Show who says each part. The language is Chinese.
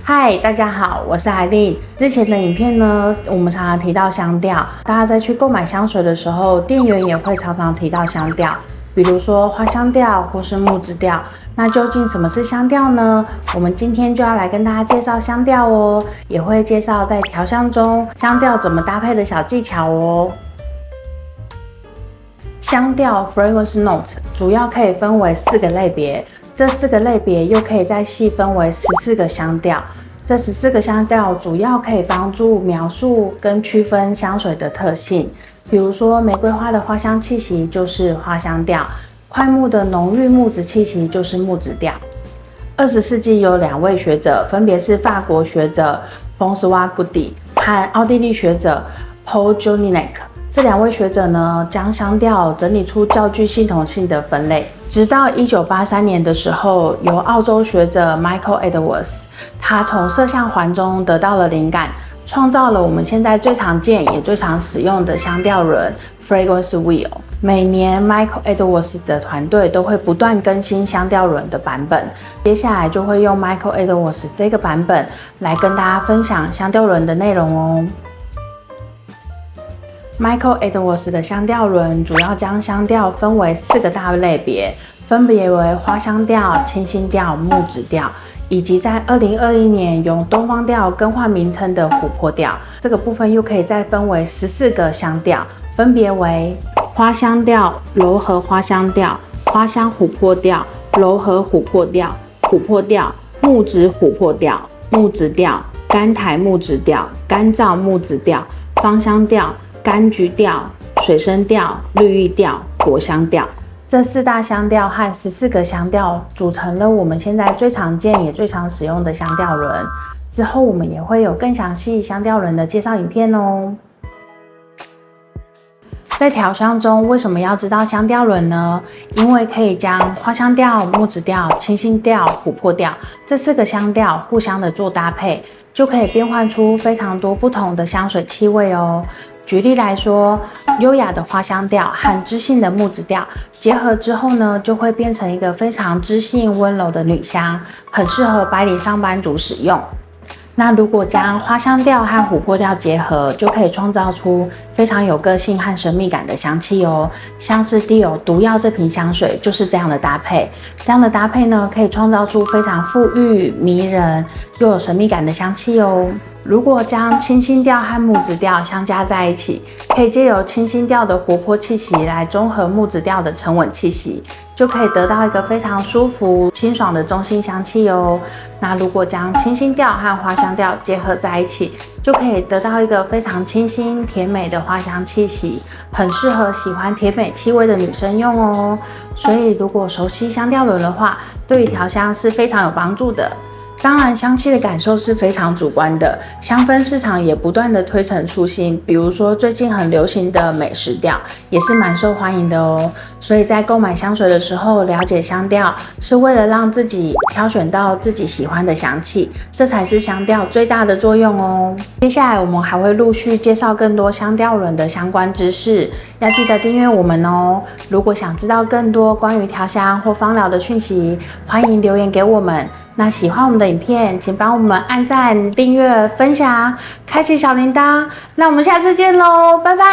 Speaker 1: 嗨，大家好，我是海莉。之前的影片呢，我们常常提到香调，大家在去购买香水的时候，店员也会常常提到香调，比如说花香调或是木质调。那究竟什么是香调呢？我们今天就要来跟大家介绍香调哦，也会介绍在调香中香调怎么搭配的小技巧哦。香调 fragrance note 主要可以分为4个类别，这4个类别又可以再细分为14个香调。这14个香调主要可以帮助描述跟区分香水的特性，比如说玫瑰花的花香气息就是花香调，快木的浓郁木质气息就是木质调。20世纪有2位学者，分别是法国学者 François Goody 和奥地利学者 Paul Jelinek。这2位学者呢，将香调整理出较具系统性的分类。直到1983年的时候，由澳洲学者 Michael Edwards， 他从麝香环中得到了灵感，创造了我们现在最常见也最常使用的香调轮 Fragrance Wheel。每年 Michael Edwards 的团队都会不断更新香调轮的版本，接下来就会用 Michael Edwards 这个版本来跟大家分享香调轮的内容哦。Michael Edwards 的香调轮主要将香调分为4个大类别，分别为花香调、清新调、木质调，以及在2021年用东方调更换名称的琥珀调。这个部分又可以再分为14个香调，分别为花香调、柔和花香调、花香琥珀调、柔和琥珀调、琥珀调、木质琥珀调、木质调、甘苔木质调、干燥木质调、芳香调、柑橘调、水生调、绿意调、果香调。这4大香调和14个香调组成了我们现在最常见也最常使用的香调轮。之后我们也会有更详细香调轮的介绍影片哦。在调香中，为什么要知道香调轮呢？因为可以将花香调、木质调、清新调、琥珀调这4个香调互相的做搭配，就可以变换出非常多不同的香水气味哦。举例来说，优雅的花香调和知性的木质调结合之后呢，就会变成一个非常知性温柔的女香，很适合白领上班族使用。那如果将花香调和琥珀调结合，就可以创造出非常有个性和神秘感的香气哦。像是 Dior 毒药这瓶香水就是这样的搭配。这样的搭配呢，可以创造出非常馥郁、迷人又有神秘感的香气哦。如果将清新调和木质调相加在一起，可以借由清新调的活泼气息来中和木质调的沉稳气息，就可以得到一个非常舒服、清爽的中性香气哦。那如果将清新调和花香调结合在一起，就可以得到一个非常清新、甜美的花香气息，很适合喜欢甜美气味的女生用哦。所以，如果熟悉香调轮的话，对于调香是非常有帮助的。当然，香气的感受是非常主观的，香氛市场也不断的推陈出新，比如说最近很流行的美食调，也是蛮受欢迎的哦。所以在购买香水的时候，了解香调是为了让自己挑选到自己喜欢的香气，这才是香调最大的作用哦。接下来我们还会陆续介绍更多香调轮的相关知识，要记得订阅我们哦。如果想知道更多关于调香或芳疗的讯息，欢迎留言给我们。那喜欢我们的影片，请帮我们按赞、订阅、分享、开启小铃铛。那我们下次见喽，拜拜！